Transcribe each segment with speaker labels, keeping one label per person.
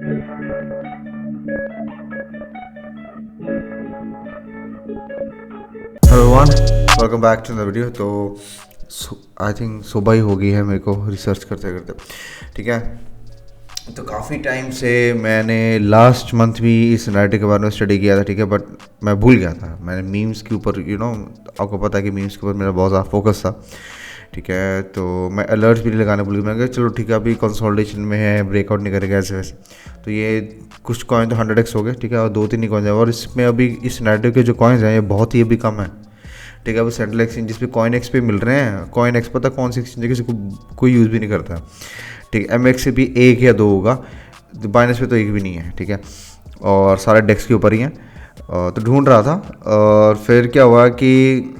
Speaker 1: Hello everyone, welcome back to the video. तो I think सुबह ही हो गई है मेरे को रिसर्च करते करते, ठीक है। तो काफ़ी टाइम से मैंने लास्ट मंथ भी इस नाइट के बारे में स्टडी किया था, ठीक है, बट मैं भूल गया था। मैंने मीम्स के ऊपर आपको पता है कि मीम्स के ऊपर मेरा बहुत ज़्यादा फोकस था, ठीक है। तो मैं अलर्ट्स भी नहीं लगाने भूल गया। मैं कहा चलो ठीक है, अभी कंसोलिडेशन में है, ब्रेकआउट नहीं करेगा ऐसे वैसे। तो ये कुछ कॉइन तो 100x हो गए, ठीक है, और 2-3 ही कॉइन है। और इसमें अभी इस नाइट के जो कॉइन्स हैं ये बहुत ही अभी कम है, ठीक है। अभी सेंट्रल एक्सचेंज जिस पे कॉइन एक्स पे मिल रहे हैं, कॉइन एक्स पता कौन सी एक्सचेंज है, किसी को कोई यूज़ भी नहीं करता, ठीक है। MX से भी 1 या 2 होगा, बाइनेंस पे तो एक भी नहीं है, ठीक है। और सारे डेक्स के ऊपर ही हैं। तो ढूंढ रहा था, और फिर क्या हुआ कि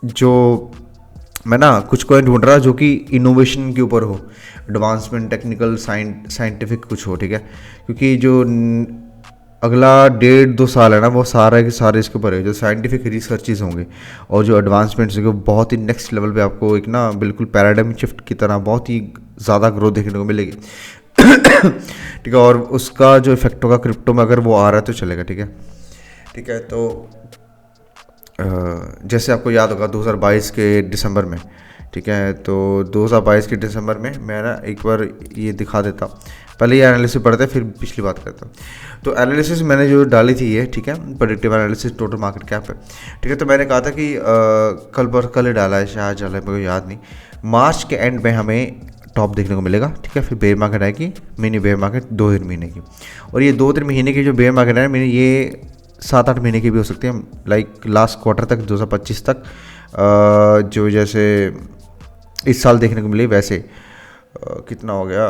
Speaker 1: जो मैं ना कुछ कॉइन ढूंढ रहा जो कि इनोवेशन के ऊपर हो, एडवांसमेंट, टेक्निकल, साइंटिफिक कुछ हो, ठीक है। क्योंकि जो अगला 1.5-2 साल है ना, वो सारा के सारे इसके ऊपर है, जो साइंटिफिक रिसर्चेज होंगे और जो एडवांसमेंट्स होंगे, बहुत ही नेक्स्ट लेवल पे आपको एक ना बिल्कुल पैराडाइम शिफ्ट की तरह बहुत ही ज़्यादा ग्रोथ देखने को मिलेगी, ठीक है। और उसका जो इफेक्ट होगा क्रिप्टो में, अगर वो आ रहा है तो चलेगा, ठीक है, ठीक है। तो जैसे आपको याद होगा 2022 के दिसंबर में, ठीक है, तो 2022 के दिसंबर में मैं ना एक बार ये दिखा देता, पहले ये एनालिसिस पढ़ते फिर पिछली बात करता। तो एनालिसिस मैंने जो डाली थी ये, ठीक है, predictive analysis total market cap है, ठीक है। तो मैंने कहा था कि कल ही डाला है, शायद डाला है, मेरे को याद नहीं। मार्च के एंड में हमें टॉप देखने को मिलेगा, ठीक है। फिर बेयर मार्केट आएगी, मिनी बेयर मार्केट 2-3 महीने की। और ये 2-3 महीने की जो बेयर मार्केट है, मैंने ये 7-8 महीने की भी हो सकती है, लाइक लास्ट क्वार्टर तक 2025 तक, जो जैसे इस साल देखने को मिली वैसे कितना हो गया,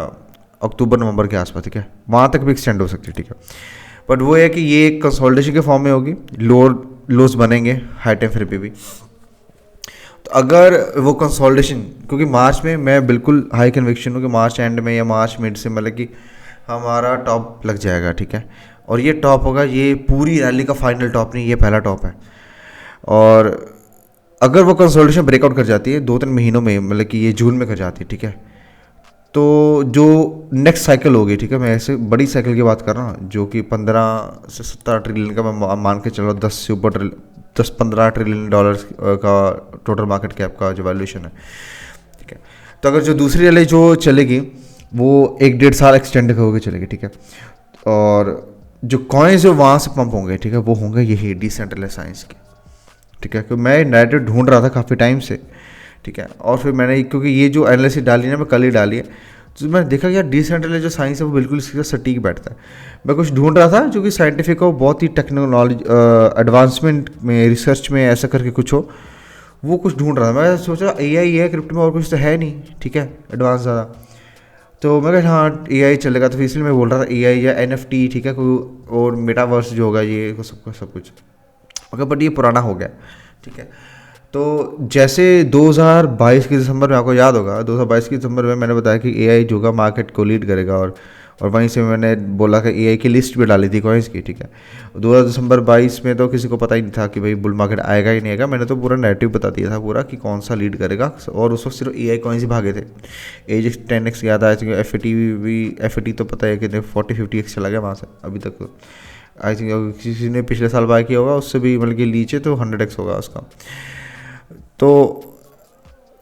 Speaker 1: अक्टूबर नवंबर के आसपास, ठीक है, वहाँ तक भी एक्सटेंड हो सकती है, ठीक है। बट वो है कि ये कंसोलिडेशन के फॉर्म में होगी, लोस बनेंगे हाई टाइम फ्रेम पे भी। तो अगर वो कंसोलिडेशन, क्योंकि मार्च में मैं बिल्कुल हाई कन्विक्शन हूँ कि मार्च एंड में या मार्च मिड से मतलब कि हमारा टॉप लग जाएगा, ठीक है। और ये टॉप होगा, ये पूरी रैली का फाइनल टॉप नहीं, ये पहला टॉप है। और अगर वो कंसोलिडेशन ब्रेकआउट कर जाती है 2-3 महीनों में, मतलब कि ये जून में कर जाती है, ठीक है, तो जो नेक्स्ट साइकिल होगी, ठीक है, मैं ऐसे बड़ी साइकिल की बात कर रहा हूँ जो कि 15 से 17 ट्रिलियन का मैं मान के चल रहा हूँ, 10-15 ट्रिलियन डॉलर्स का टोटल मार्केट कैप का जो वैल्यूएशन है, ठीक है। तो अगर जो दूसरी रैली जो चलेगी वो 1-1.5 साल एक्सटेंड होकर चलेगी, ठीक है। और जो कॉइन्स जो वहाँ से पंप होंगे, ठीक है, वो होंगे यही डिसेंट्रलाइज साइंस के, ठीक है। क्योंकि मैं नैरेटिव ढूंढ रहा था काफ़ी टाइम से, ठीक है। और फिर मैंने, क्योंकि ये जो एनालिसिस डाली ना मैं कल ही डाली है, तो मैंने देखा कि यार डिसेंट्रलाइज जो साइंस है वो बिल्कुल इसके साथ सटीक बैठता है। मैं कुछ ढूंढ रहा था जो कि साइंटिफिक हो, बहुत ही टेक्नोलॉजी एडवांसमेंट में, रिसर्च में ऐसा करके कुछ हो, वो कुछ ढूंढ रहा था। मैं सोचा AI है क्रिप्टो में, और कुछ तो है नहीं, ठीक है, एडवांस ज़्यादा। तो मैं कहा हाँ AI चलेगा, तो इसलिए मैं बोल रहा था AI या NFT, ठीक है, कोई और मेटावर्स जो होगा ये सब कुछ, मगर बट ये पुराना हो गया, ठीक है। तो जैसे 2022 के दिसंबर में, आपको याद होगा 2022 के दिसंबर में मैंने बताया कि AI जो होगा मार्केट को लीड करेगा, और वहीं से मैंने बोला कि AI की लिस्ट भी डाली थी कॉइन्स की, ठीक है। 2022 में तो किसी को पता ही नहीं था कि भाई बुल मार्केट आएगा ही नहीं आएगा। मैंने तो पूरा नैरेटिव बता दिया था पूरा कि कौन सा लीड करेगा, और उस वक्त सिर्फ AI कॉइन्स ही भागे थे। AGX 10x याद आया, FAT तो पता है कि 40-50x चला गया वहाँ से अभी तक। आई थिंक किसी ने पिछले साल बाय किया होगा, उससे भी मतलब कि नीचे तो 100x होगा उसका। तो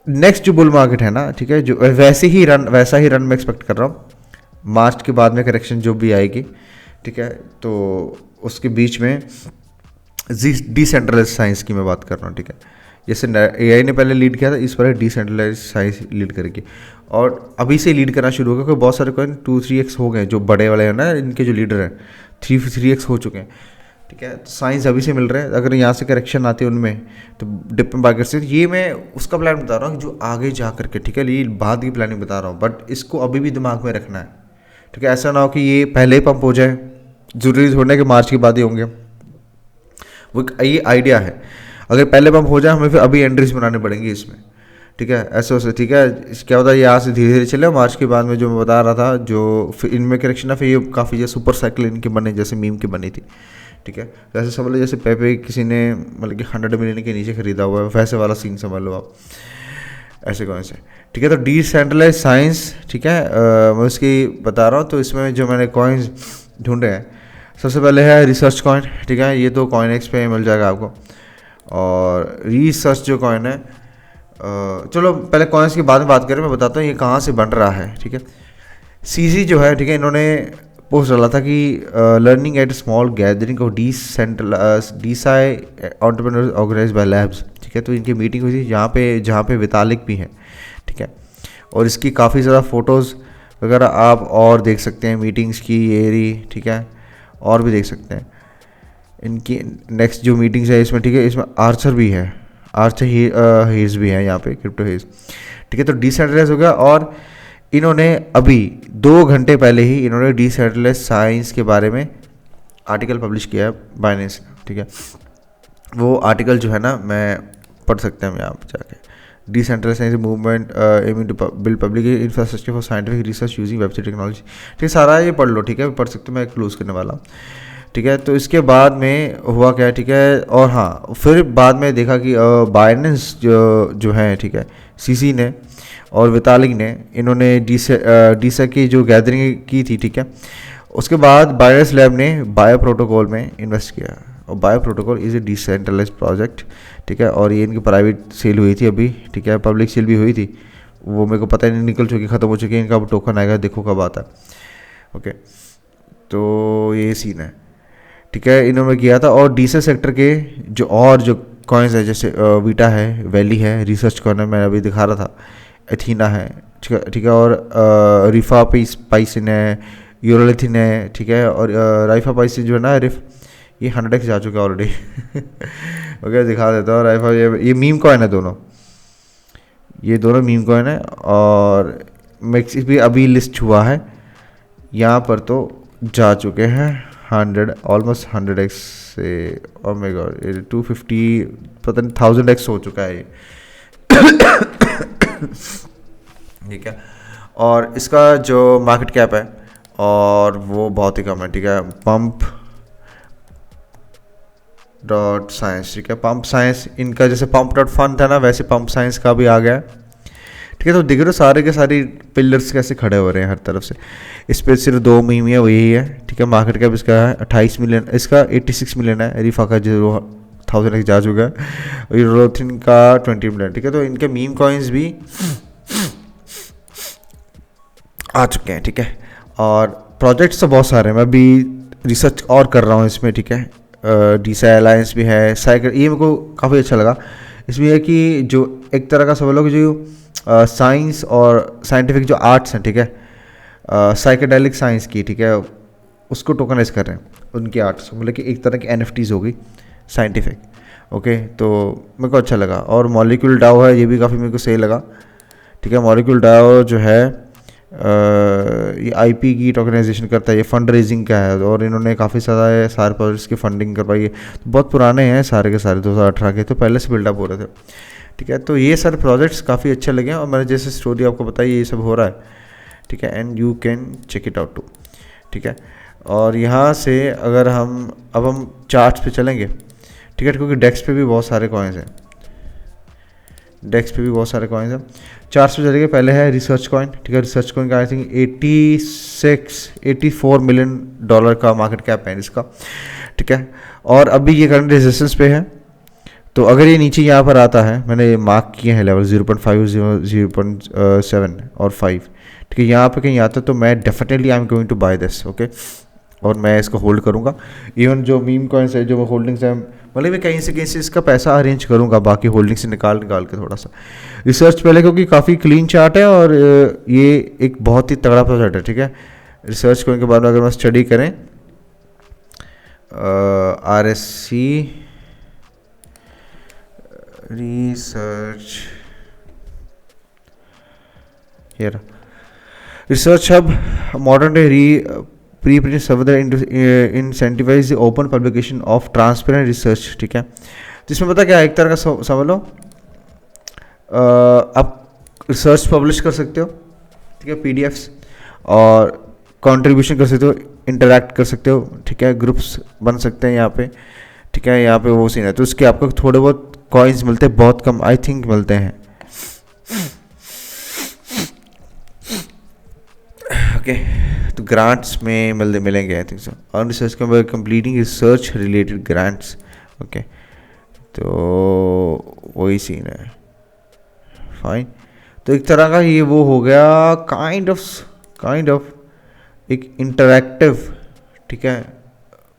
Speaker 1: नेक्स्ट जो बुल मार्केट है ना, ठीक है, जो वैसा ही रन मैं एक्सपेक्ट कर रहा हूँ। मार्च के बाद में करेक्शन जो भी आएगी, ठीक है, तो उसके बीच में डिसेंट्रलाइज साइंस की मैं बात कर रहा हूँ, ठीक है। जैसे AI ने पहले लीड किया था, इस पर डिसेंट्रलाइज साइंस लीड करेगी, और अभी से लीड करना शुरू होगा, क्योंकि बहुत सारे कॉइन 2-3x हो गए, जो बड़े वाले हैं ना, इनके जो लीडर हैं 3x हो चुके हैं, ठीक है। तो साइंस अभी से मिल रहा है, अगर यहाँ से करेक्शन आती है उनमें तो डिप में बाय से, ये मैं उसका प्लान बता रहा हूँ जो आगे जा करके, ठीक है, ये बाद की प्लानिंग बता रहा हूँ, बट इसको अभी भी दिमाग में रखना है, ठीक है। ऐसा ना हो कि ये पहले ही पंप हो जाए, जरूरी थोड़ा कि मार्च के बाद ही होंगे, वो ये आइडिया है। अगर पहले पंप हो जाए, हमें फिर अभी एंट्रीज बनाने पड़ेंगी इसमें, ठीक है, ऐसे वैसे, ठीक है। क्या होता है, यहाँ से धीरे धीरे चले, मार्च के बाद में जो मैं बता रहा था, जो फिर इनमें करेक्शन है, फिर ये काफ़ी जैसे सुपर साइकिल इनके बने, जैसे मीम की बनी थी, ठीक है। वैसे समझ लो जैसे पेपे किसी ने मतलब कि 100 मिलियन के नीचे खरीदा हुआ है, वैसे वाला सीन समझ लो आप। ऐसे कौन से, ठीक है। तो डिसेंट्रलाइज साइंस, ठीक है, मैं उसकी बता रहा हूँ। तो इसमें जो मैंने कॉइन्स ढूंढे हैं, सबसे पहले है रिसर्च कॉइन, ठीक है, ये तो कॉइनएक्स पे मिल जाएगा आपको। और रिसर्च जो कॉइन है, चलो पहले कॉइन्स की बाद में बात करें, मैं बताता हूँ ये कहाँ से बन रहा है, ठीक है। सीजी जो है, ठीक है, इन्होंने पोस्ट डाला था कि learning at small gathering of DeSci entrepreneurs organized by labs, ठीक है। तो इनकी मीटिंग हुई थी जहाँ पे वितालिक भी हैं, ठीक है। और इसकी काफ़ी ज़्यादा फ़ोटोज़ वगैरह आप और देख सकते हैं मीटिंग्स की, ये रही, ठीक है, और भी देख सकते हैं इनकी नेक्स्ट जो मीटिंग्स है इसमें, ठीक है। इसमें आर्चर भी है, आर्चर हेज भी है यहाँ पे, क्रिप्टो हेज, ठीक है। तो डिसेंट्रलाइज हो गया। और इन्होंने अभी 2 घंटे पहले ही इन्होंने डिसेंट्रलाइज साइंस के बारे में आर्टिकल पब्लिश किया है बाइनेंस, ठीक है। वो आर्टिकल जो है ना, मैं पढ़ सकते हैं हम यहाँ पर जाके। Decentralize science movement aiming to build public infrastructure for scientific research using website technology, ठीक है। सारा ये पढ़ लो, ठीक है, पढ़ सकते हो, मैं क्लोज करने वाला हूँ, ठीक है। तो इसके बाद में हुआ क्या, ठीक है। और हाँ, फिर बाद में देखा कि बाइनेंस जो है, ठीक है, सीसी ने और वितालिक ने, इन्होंने डीसा की जो गैदरिंग की थी, ठीक है। उसके बाद बाइनेंस लैब ने बायो प्रोटोकॉल में इन्वेस्ट किया। और bio protocol is a decentralize project, ठीक है। और ये इनकी प्राइवेट सेल हुई थी अभी, ठीक है, पब्लिक सेल भी हुई थी, वो मेरे को पता नहीं, निकल चुकी, ख़त्म हो चुकी है। इनका अब टोकन आएगा, देखो कब आता है, ओके। तो ये सीन है, ठीक है, इन्होंने किया था। और डीसा सेक्टर के जो कॉइन्स है, जैसे वीटा है, वैली है, रिसर्च कॉइन मैं अभी दिखा रहा था, एथीना है, ठीक है। और रिफा पाइसिन है, यूरोलिथिन है, ठीक है। और राइफा पाइसिन जो है ना, ये 100x जा चुका है ऑलरेडी ओके, दिखा देता हूँ। राइफा ये मीम कॉइन है दोनों, ये दोनों मीम कॉइन है। और मैक्सिस भी अभी लिस्ट हुआ है यहाँ पर, तो जा चुके हैं 100, ऑलमोस्ट 100x से। ओ माय गॉड, ये 250, पता नहीं 1000x हो चुका है ये ठीक है। और इसका जो मार्केट कैप है और वो बहुत ही कम है, ठीक है। Pump.Science, ठीक है, पंप साइंस इनका जैसे Pump.Fun था ना, वैसे पंप साइंस का भी आ गया, ठीक है। तो देख रहे हो सारे के सारे पिलर्स कैसे खड़े हो रहे हैं हर तरफ से। इस पर सिर्फ 2 मीम है, वही है, ठीक है। मार्केट कैप इसका है 28 मिलियन, इसका 86 मिलियन है। रिफा का 1000x जा चुका है, और यूरोथिन का 20 मिलियन, ठीक है। तो इनके मीम कॉइन्स भी आ चुके हैं, ठीक है। और प्रोजेक्ट्स तो बहुत सारे हैं, मैं अभी रिसर्च और कर रहा हूँ इसमें, ठीक है। डीसा अलायंस भी है, साइकिल, ये मेरे को काफ़ी अच्छा लगा। इसमें है कि जो एक तरह का समझ लो कि जो साइंस और साइंटिफिक जो आर्ट्स हैं, ठीक है, साइकेडेलिक साइंस की, ठीक है, उसको टोकनाइज कर रहे हैं उनकी आर्ट्स, मतलब कि एक तरह की NFTs होगी साइंटिफिक, ओके। तो मेरे को अच्छा लगा। और मॉलिक्यूल डाओ है, ये भी काफ़ी मेरे को सही लगा, ठीक है। मॉलिक्यूल डाओ जो है ये IP की टोकनाइजेशन करता है, ये फंड रेजिंग का है। और इन्होंने काफ़ी सारे प्रोजेक्ट्स की फंडिंग करवाई है। तो बहुत पुराने हैं सारे के सारे, 2018 के, तो पहले से बिल्डअप हो रहे थे, ठीक है। तो ये सारे प्रोजेक्ट्स काफ़ी अच्छे लगे हैं, और मैंने जैसे स्टोरी आपको बताई ये सब हो रहा है, ठीक है। And you can check it out too, ठीक है। और यहाँ से अगर हम चार्ट्स पे चलेंगे, ठीक है, क्योंकि डेक्स पे भी बहुत सारे कॉइन्स हैं, चार्ट्स पे चलेंगे। पहले है रिसर्च कॉइन, ठीक है। रिसर्च कॉइन का आई थिंक 84 मिलियन डॉलर का मार्केट कैप है इसका, ठीक है। और अभी ये करंट रेजिस्टेंस पे है, तो अगर ये नीचे यहाँ पर आता है, मैंने मार्क किए हैं लेवल 0.5, 0.7 और 5, ठीक है। यहाँ पे कहीं आता है तो मैं definitely I am going to buy this, okay. और मैं इसको होल्ड करूँगा। इवन जो मीम कॉइन्स है, जो होल्डिंग्स हैं, मतलब मैं कहीं से इसका पैसा अरेंज करूँगा, बाकी होल्डिंग से निकाल के थोड़ा सा। रिसर्च पहले क्योंकि काफ़ी क्लीन चार्ट है, और ये एक बहुत ही तगड़ा प्रोजेक्ट है, ठीक है। रिसर्च कॉइन के बारे में अगर मैं स्टडी करें, RSC research, research hub modern day preprint server incentivize open publication of transparent research, ठीक है। जिसमें पता क्या, एक तरह का समझ लो, आप रिसर्च पब्लिश कर सकते हो, ठीक है, PDFs, और कंट्रीब्यूशन कर सकते हो, इंटरैक्ट कर सकते हो, ठीक है, ग्रुप्स बन सकते हैं यहाँ पे, ठीक है। यहाँ पे वो सीन है, तो उसके आपको थोड़े बहुत कॉइन्स मिलते हैं, बहुत कम आई थिंक मिलते हैं। ओके, तो ग्रांट्स में मिलेंगे आई थिंक सो, और research completing research related grants. Okay, तो वही सीन है, फाइन। तो एक तरह का ये वो हो गया काइंड ऑफ एक इंटरैक्टिव, ठीक है,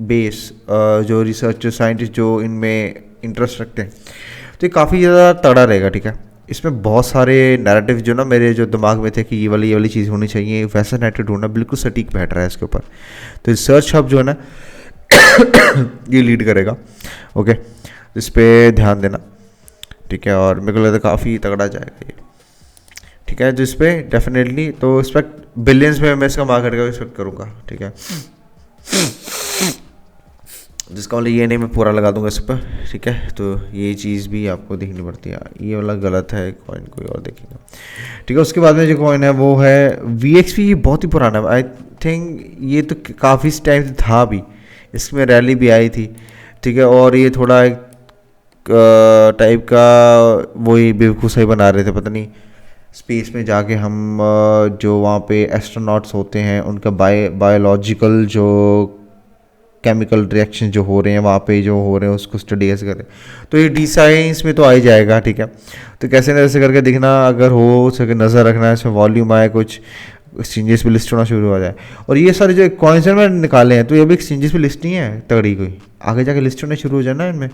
Speaker 1: बेस, जो रिसर्च साइंटिस्ट जो इनमें इंटरेस्ट रखते हैं, तो ये काफ़ी ज़्यादा तगड़ा रहेगा, ठीक है। इसमें बहुत सारे नैरेटिव जो ना मेरे जो दिमाग में थे कि ये वाली चीज़ होनी चाहिए, वैसा नैरेटिव ढूंढना बिल्कुल सटीक बैठ रहा है इसके ऊपर। तो रिसर्च हब जो है ना ये लीड करेगा। ओके, इस पर ध्यान देना, ठीक है, और मेरे को लगता है काफ़ी तगड़ा जाएगा ये, ठीक है। तो इस पर डेफिनेटली तो एक्सपेक्ट बिलियंस में मैं इसका मार्केट का एक्सपेक्ट करूँगा, ठीक है, जिसका मतलब ये नहीं मैं पूरा लगा दूंगा इस पर, ठीक है। तो ये चीज़ भी आपको देखनी पड़ती है, ये वाला गलत है, कॉइन कोई और देखेगा, ठीक है। उसके बाद में जो कॉइन है वो है VXP, ये बहुत ही पुराना है आई थिंक, ये तो काफ़ी टाइम से था भी, इसमें रैली भी आई थी, ठीक है, और ये थोड़ा एक टाइप का वही बेवकूफ़ सही बना रहे थे, पता नहीं स्पेस में जाके हम जो वहाँ पे एस्ट्रोनॉट्स होते हैं उनका बायोलॉजिकल जो केमिकल रिएक्शन जो हो रहे हैं वहाँ पे जो हो रहे हैं उसको स्टडी कैसे करें, तो ये डी साइंस में तो आ ही जाएगा, ठीक है। तो कैसे न कैसे करके दिखना, अगर हो सके नज़र रखना है, इसमें वॉल्यूम आए, कुछ एक्सचेंजेस पे लिस्ट होना शुरू हो जाए। और ये सारे जो कॉइन्स मैंने निकाले हैं तो ये भी एक्सचेंजेस पे लिस्ट नहीं है तगड़ी कोई, आगे जाके लिस्ट होना शुरू हो जाए ना इनमें,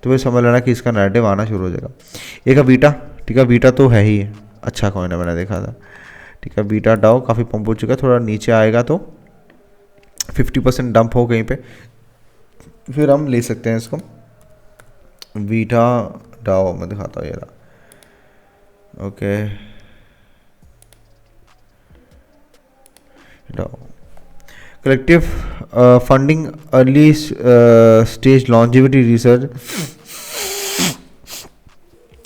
Speaker 1: तो वही समझ लेना कि इसका नैरेटिव आना शुरू हो जाएगा। एक है बीटा, ठीक है, बीटा तो है ही अच्छा कॉइन है, मैंने देखा था, ठीक है। बीटा डाओ काफ़ी पंप हो चुका है, थोड़ा नीचे आएगा तो 50% डंप हो कहीं पे, फिर हम ले सकते हैं इसको। बीटा डाओ मैं दिखाता हूँ, ये रहा, okay, DAO collective funding early stage longevity research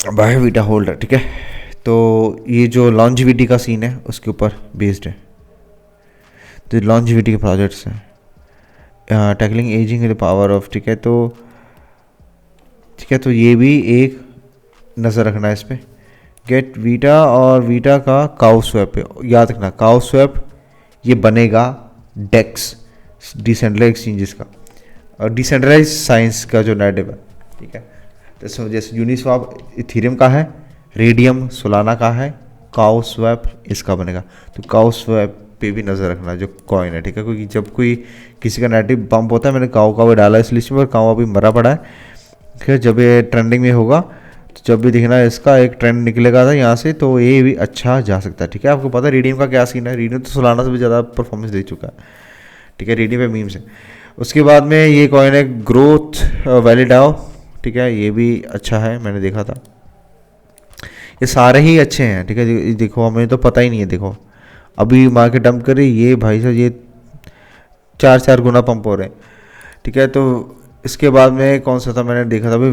Speaker 1: by beta holder, ठीक है। तो ये जो लॉन्जिविटी का सीन है उसके ऊपर बेस्ड है, तो लॉन्जिविटी के प्रोजेक्ट्स हैं, tackling ageing the power of, ठीक है, तो ठीक है, तो ये भी एक नज़र रखना है इस पर। गेट वीटा और वीटा का काउ स्वैप पे याद रखना, काउ स्वैप ये बनेगा डेक्स डिसेंट्रलाइज एक्सचेंजेस का और डिसेंट्रलाइज साइंस का जो नैरेटिव है, ठीक है। तो जैसे यूनिस्वाप इथेरियम का है, रेडियम सोलाना का है, काउ स्वैप इसका बनेगा। तो काउ स्वैप पे भी नज़र रखना जो कॉइन है, ठीक है, क्योंकि जब कोई किसी का नैरेटिव बम्प होता है, मैंने काउ का वो डाला इस लिस्ट में, और काउ अभी मरा पड़ा है, ठीक है। जब ये ट्रेंडिंग में होगा तो जब भी दिखना इसका एक ट्रेंड निकलेगा था यहाँ से, तो ये भी अच्छा जा सकता है, ठीक है। आपको पता है रेडियम का क्या सीन है, रेडियम तो सोलाना से भी ज़्यादा परफॉर्मेंस दे चुका है, ठीक है, रेडियम पे मीम्स है। उसके बाद में ये कॉइन है ग्रोथ वैलिडाओ, ठीक है, ये भी अच्छा है, मैंने देखा था, ये सारे ही अच्छे हैं, ठीक है। देखो हमें तो पता ही नहीं है, देखो अभी मार्केट डंप करे, ये भाई साहब ये 4 गुना पंप हो रहे हैं, ठीक है। तो इसके बाद में कौन सा था मैंने देखा था भाई,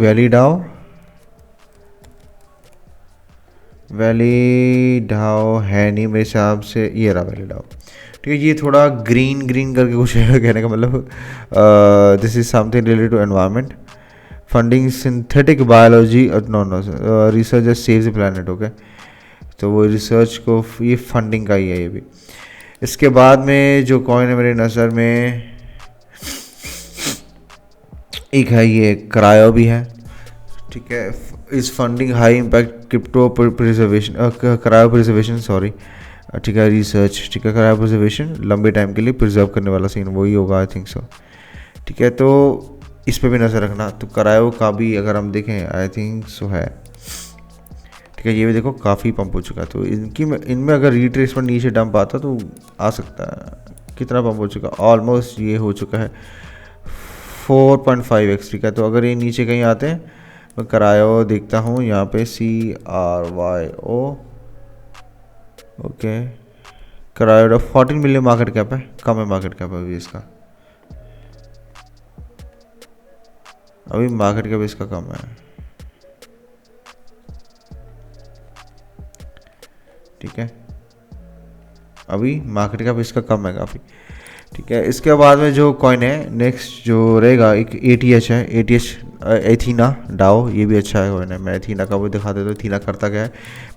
Speaker 1: वैलिडाओ है नहीं मेरे हिसाब से, ये रहा वैलिडाओ, ठीक है। ये थोड़ा ग्रीन करके कुछ है कहने का मतलब, this is something related to environment funding synthetic biology, no research save the planet, okay. तो वो रिसर्च को ये फंडिंग का ही है ये भी। इसके बाद में जो कॉइन है मेरे नज़र में एक है, ये क्रायो भी है, ठीक है। इस funding high impact crypto preservation, cryo preservation sorry, ठीक है, रिसर्च, ठीक है, क्रायो प्रिजर्वेशन लंबे टाइम के लिए प्रिजर्व करने वाला सीन वही होगा आई थिंक सो, ठीक है। तो इस पे भी नज़र रखना। तो क्रायो का भी अगर हम देखें आई थिंक सो है, ठीक है, ये भी देखो काफ़ी पंप हो चुका है, तो इनमें अगर रिट्रेसमेंट नीचे डंप आता तो आ सकता है। कितना पंप हो चुका, ऑलमोस्ट ये हो चुका है 4.5x, ठीक है। तो अगर ये नीचे कहीं आते हैं, मैं क्रायो देखता हूँ यहाँ पे CRYO, okay, cryo 14 million market cap है, कम है मार्केट कैप अभी इसका, अभी मार्केट कैप इसका कम है, ठीक है, अभी मार्केट कैप इसका कम है काफ़ी, ठीक है। इसके बाद में जो कॉइन है नेक्स्ट जो रहेगा एक ATH है, ATH एथीना डाओ, ये भी अच्छा है कॉइन है। मैं एथीना का वो दिखा देता हूँ, एथीना करता क्या है,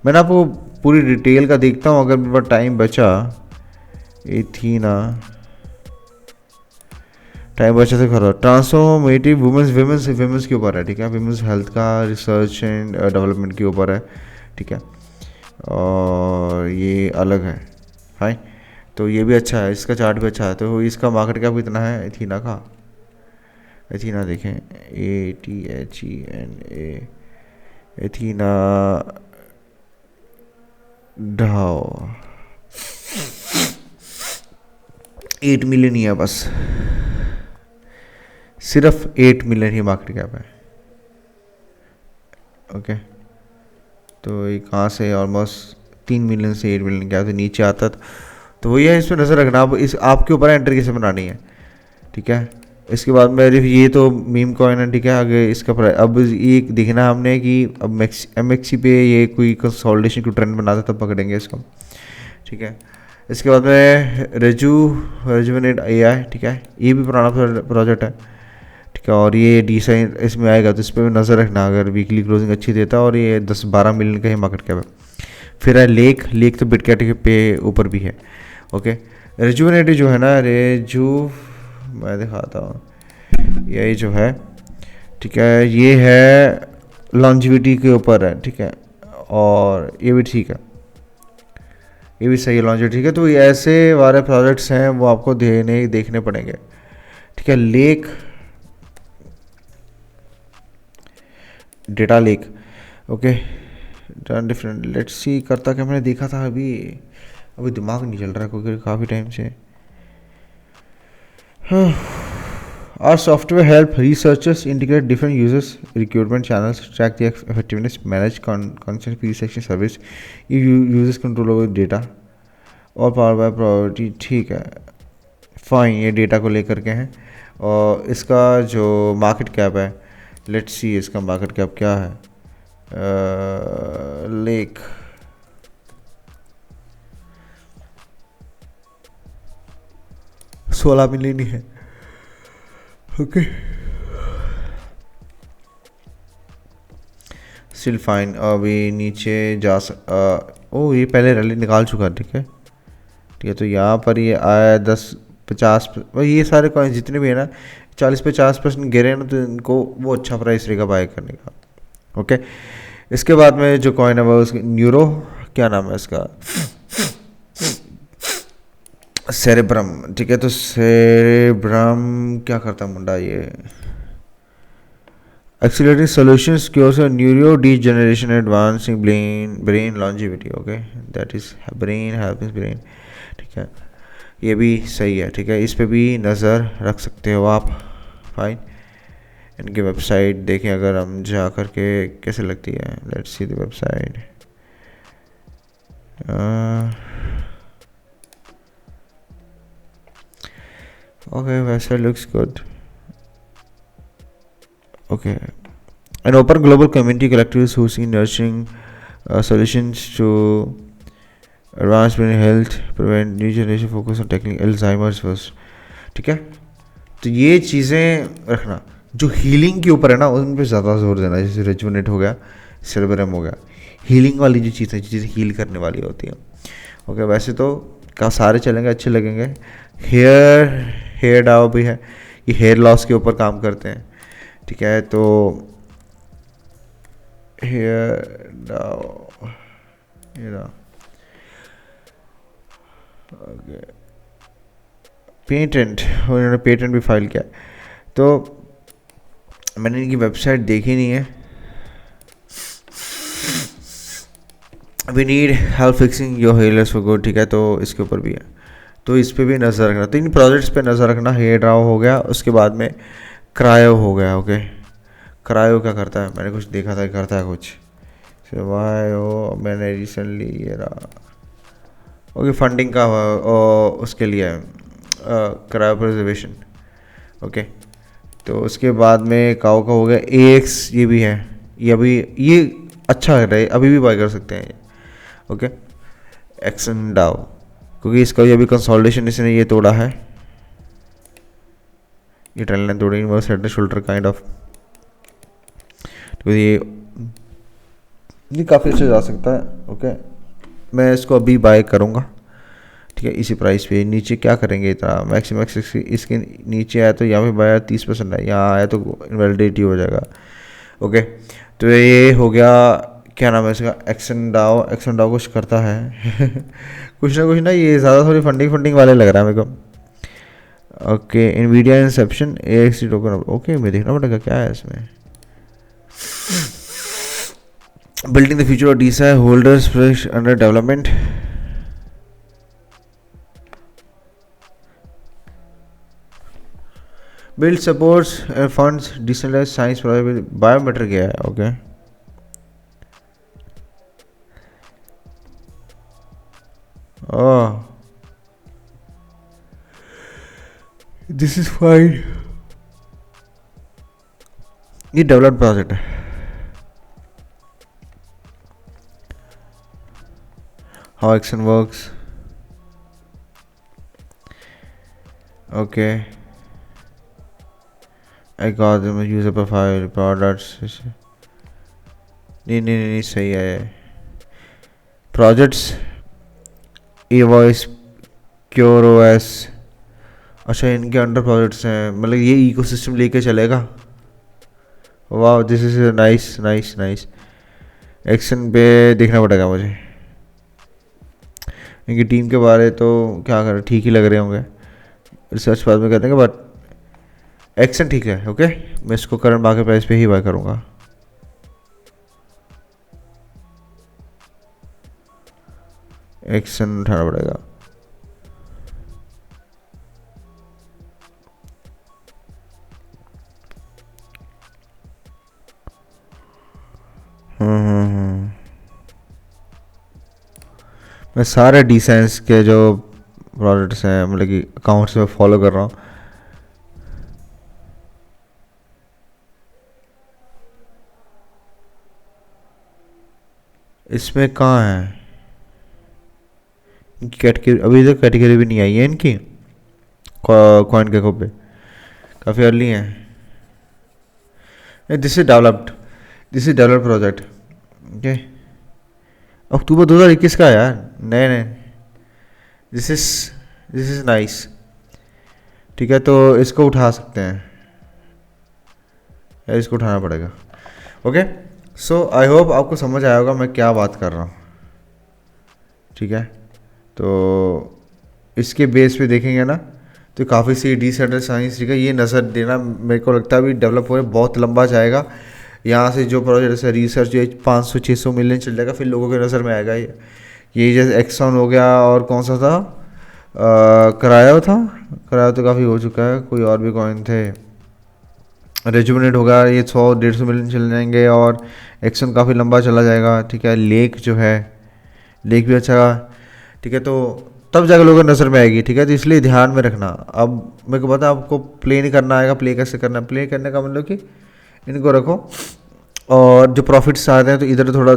Speaker 1: मैंने आपको पूरी डिटेल का देखता हूँ अगर मेरे पास टाइम बचा एथीना टाइम बचा से खरा ट्रांसफॉर्मेटिव वुमेंस वुमेंस वुमेंस के ऊपर है, ठीक है, वुमेंस हेल्थ का रिसर्च एंड डेवलपमेंट के ऊपर है, ठीक है, और ये अलग है। फाइन, तो ये भी अच्छा है, इसका चार्ट भी अच्छा है। तो इसका मार्केट कैप कितना है एथीना का? एथीना देखें, ATHENA, एथीना ढाओ 8 मिलियन ही है बस, सिर्फ 8 मिलियन ही मार्केट कैप है। ओके, तो ये कहाँ से ऑलमोस्ट 3 मिलियन से 8 मिलियन क्या तो नीचे आता था। तो वही है, इस पर नज़र रखना। अब इस आपके ऊपर एंट्री कैसे बनानी है, ठीक है। इसके बाद में ये तो मीम कॉइन है, ठीक है। आगे इसका अब ये देखना हमने कि अब MXC पे ये कोई कंसोलिडेशन को ट्रेंड बनाता तब पकड़ेंगे इसको, ठीक है। इसके बाद में रेजुवेनेट AI, ठीक है, ये भी पुराना प्रोजेक्ट है, ठीक है, और ये डिसाइन इसमें आएगा तो इस पर भी नज़र रखना। अगर वीकली क्लोजिंग अच्छी देता है और ये 10-12 मिलियन का ही मार्केट कैप है। फिर है लेक तो बिट कैट पे ऊपर भी है। ओके, रेजुवेनेट जो है ना, मैं दिखाता हूँ, यही जो है, ठीक है, ये है लॉन्जिविटी के ऊपर है, ठीक है, और ये भी ठीक है, ये भी सही है लॉन्जिविटी, ठीक है। तो ये ऐसे वाले प्रोजेक्ट्स हैं वो आपको देखने पड़ेंगे, ठीक है। Data lake, okay, different, let's see करता क्या मैंने देखा था अभी दिमाग नहीं चल रहा है क्योंकि काफ़ी टाइम से। Our software help researchers integrate different users recruitment channels, track the effectiveness, manage constant pre-selection service, give users control over data, और पावर बाय प्रायोरिटी, ठीक है, फाइन। ये डेटा को लेकर के हैं, और इसका जो मार्केट कैप है, लेट्स सी इसका मार्केट कैप क्या है। लेक 16 मिलियन ही है, ओके, स्टिल फाइन। अभी नीचे ओ ये पहले रैली निकाल चुका है, ठीक है, ठीक है। तो यहाँ पर ये आया 10-50, ये सारे कॉइन जितने भी है ना 40-50% गिरे ना, तो इनको वो अच्छा प्राइस रहेगा बाय करने का, ओके। इसके बाद में जो कॉइन है वो उसकी न्यूरो, क्या नाम है इसका, सेरेब्रम, ठीक है। तो सेरेब्रम क्या करता है मुंडा, ये accelerating solutions cure neuro degeneration advancing brain longevity, okay, that is brain helping brain, ठीक है, ये भी सही है, ठीक है। इस पे भी नज़र रख सकते हो आप, फाइन। इनकी वेबसाइट देखें अगर हम जा कर के, कैसे लगती है, let's see the website. Okay, website looks good, okay. An open global community collectives who see nurturing solutions to advance brain health, prevent new generation, focus on tackling Alzheimer's first, ठीक है। तो ये चीज़ें रखना, जो हीलिंग के ऊपर है ना उन पर ज़्यादा जोर देना, जैसे रेजुवेनेट हो गया, सेरेब्रम हो गया, हीलिंग वाली जो चीज़ें हील करने वाली होती हैं, ओके। वैसे तो का सारे चलेंगे, अच्छे लगेंगे। हेयर डाओ भी है, ये हेयर लॉस के ऊपर काम करते हैं, ठीक है। तो हेयर डाओ, ओके, पेटेंट, उन्होंने पेटेंट भी फाइल किया। तो मैंने इनकी वेबसाइट देखी नहीं है। We need help fixing your hair loss for good, ठीक है, तो इसके ऊपर भी है, तो इस पे भी नज़र रखना। तो इन प्रोजेक्ट्स पे नज़र रखना। हेयर ड्राउ हो गया, उसके बाद में क्रायो हो गया, ओके। क्रायो क्या करता है, मैंने कुछ देखा था, करता है कुछ वायो, मैंने रिसेंटली ये रहा, ओके, फंडिंग का उसके लिए क्रायो प्रिजर्वेशन, ओके। तो उसके बाद में काओ का हो गया AX, ये भी है, ये अभी ये अच्छा है, अभी भी बाय कर सकते हैं, ओके। एक्सन डाओ, क्योंकि इसका ये अभी कंसोलिडेशन इसने ये तोड़ा है, ये ट्रेंड लाइन तोड़ी, inverse head shoulder kind of, तो ये काफ़ी अच्छा जा सकता है, ओके। मैं इसको अभी बाय करूँगा, ठीक है, इसी प्राइस पे नीचे क्या करेंगे इतना, मैक्स इसके नीचे आया तो यहाँ पे बाय 30% है, यहाँ आया तो इनवैलिडिटी हो जाएगा। ओके, तो ये हो गया, क्या नाम है इसका, एक्शन डाओ कुछ करता है कुछ ना, ये ज़्यादा थोड़ी फंडिंग वाले लग रहा है मेरे को। Okay, Nvidia inception AXT token, okay मैं देखना पड़ेगा क्या है इसमें। Building the future of DeSci holders fresh under development. Build supports and funds decentralized science biometric है। Okay, oh this is fine, ये डेवलप प्रोजेक्ट है। How action works, okay I got the user profile products, नहीं सही है। Projects E voice cure OS, अच्छा इनके under projects हैं, मतलब ये इकोसिस्टम लेके चलेगा। वाह, दिस इज नाइस। एक्शन पे देखना पड़ेगा मुझे, इनकी टीम के बारे तो क्या कर ठीक ही लग रहे होंगे, रिसर्च बाद में कर देंगे, बट एक्शन ठीक है। ओके, मैं इसको करंट मार्केट प्राइस पे ही बाय करूँगा। एक्शन उठाना पड़ेगा। मैं सारे डिसेंस के जो प्रोडक्ट्स हैं, मतलब कि अकाउंट्स में फॉलो कर रहा हूँ। इसमें कहाँ है कैटेगरी, अभी तक कैटेगरी भी नहीं आई है इनकी कॉइन के पे, काफ़ी अर्ली है। This is developed project. Okay, October 2021 का है यार, नए दिस इज नाइस। ठीक है, तो इसको उठा सकते हैं यार, इसको उठाना पड़ेगा। ओके, सो आई होप आपको समझ आया होगा मैं क्या बात कर रहा हूँ। ठीक है, तो इसके बेस पे देखेंगे ना तो काफ़ी सी डिसेंट्रल साइंस, ठीक है, ये नज़र देना मेरे को लगता है अभी डेवलप हो बहुत लंबा जाएगा। यहाँ से जो प्रोजेक्ट है रिसर्च जो 500-600 मिलियन चल जाएगा, फिर लोगों के नज़र में आएगा ये जैसे एक्सॉन हो गया, और कौन सा था कराया तो काफ़ी हो चुका है, कोई और भी कॉइन थे, रेजुमिनेट होगा, ये 100-150 मिलियन चल जाएंगे, और एक्शन काफ़ी लंबा चला जाएगा। ठीक है, लेक भी अच्छा, ठीक है, तो तब जाकर लोगों की नज़र में आएगी। ठीक है, तो इसलिए ध्यान में रखना। अब मेरे को पता आपको प्ले नहीं करना आएगा, प्ले कैसे करना है, प्ले करने का मतलब कि इनको रखो, और जो प्रॉफिट्स आते हैं तो इधर थोड़ा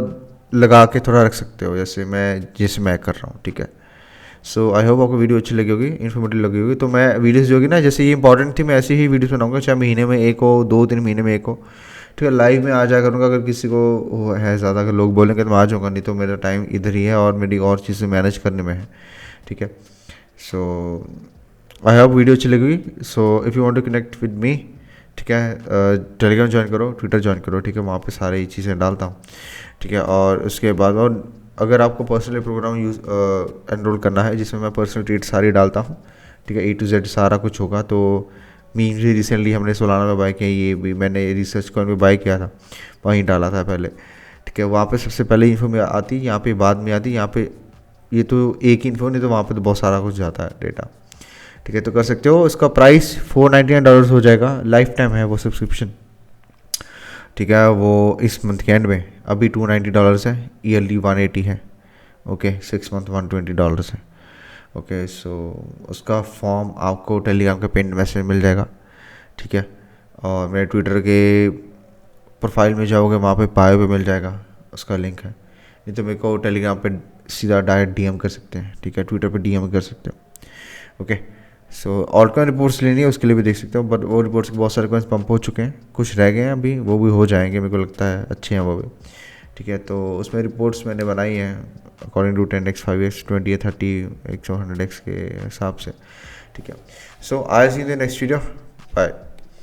Speaker 1: लगा के थोड़ा रख सकते हो, जैसे मैं कर रहा हूँ। ठीक है, सो आई होप आपको वीडियो अच्छी लगी होगी, इन्फॉर्मेटिव लगी होगी। तो मैं वीडियोस जो होगी ना, जैसे ये इंपॉर्टेंट थी, मैं ऐसी ही वीडियोस बनाऊंगा, चाहे महीने में एक हो, 2-3 महीने में एक हो। ठीक है, लाइव में आ जाया करूँगा, अगर किसी को है ज़्यादा, अगर लोग बोलेंगे तो मैं आ जाऊँगा, नहीं तो मेरा टाइम इधर ही है और मेरी और चीज़ें मैनेज करने में है। ठीक है, सो आई होप वीडियो अच्छी लगी। So if you want to connect with me, ठीक है, टेलीग्राम ज्वाइन करो, ट्विटर ज्वाइन करो। ठीक है, वहाँ पे सारी चीज़ें डालता हूँ। ठीक है, और उसके बाद और अगर आपको पर्सनली प्रोग्राम एनरोल करना है, जिसमें मैं पर्सनल ट्रीट सारी डालता हूँ, ठीक है, A to Z सारा कुछ होगा। तो मीम भी रिसेंटली हमने सोलाना में बाय किया, ये भी मैंने रिसर्च कॉइन में बाय किया था, वहीं डाला था पहले। ठीक है, वहाँ पे सबसे पहले इन्फो में आती, यहाँ पे बाद में आती, यहाँ पे ये तो एक इन्फो, नहीं तो वहाँ पे तो बहुत सारा कुछ जाता है डेटा। ठीक है, तो कर सकते हो। इसका प्राइस $499 हो जाएगा, लाइफ टाइम है वो सब्सक्रिप्शन। ठीक है, वो इस मंथ के एंड में अभी $290 है, ईयरली 180 है। ओके, 6 मंथ $120 है। ओके, सो उसका फॉर्म आपको टेलीग्राम के पिन मैसेज में मिल जाएगा। ठीक है, और मेरे ट्विटर के प्रोफाइल में जाओगे, वहाँ पे बायो पे मिल जाएगा, उसका लिंक है। नहीं तो मेरे को टेलीग्राम पे सीधा डायरेक्ट DM कर सकते हैं। ठीक है, ट्विटर पे DM कर सकते हो। ओके, सो ऑल्टकॉइन रिपोर्ट्स लेनी है, उसके लिए भी देख सकते हो, बट वो रिपोर्ट्स के बहुत सारे कॉइन्स पंप हो चुके हैं, कुछ रह गए हैं अभी, वो भी हो जाएंगे, मेरे को लगता है अच्छे हैं वो भी। ठीक है, तो उसमें रिपोर्ट्स मैंने बनाई हैं, अकॉर्डिंग टू 10x 5x 20 या 30 100 100x के हिसाब से, ठीक है। So I see in the next video, bye.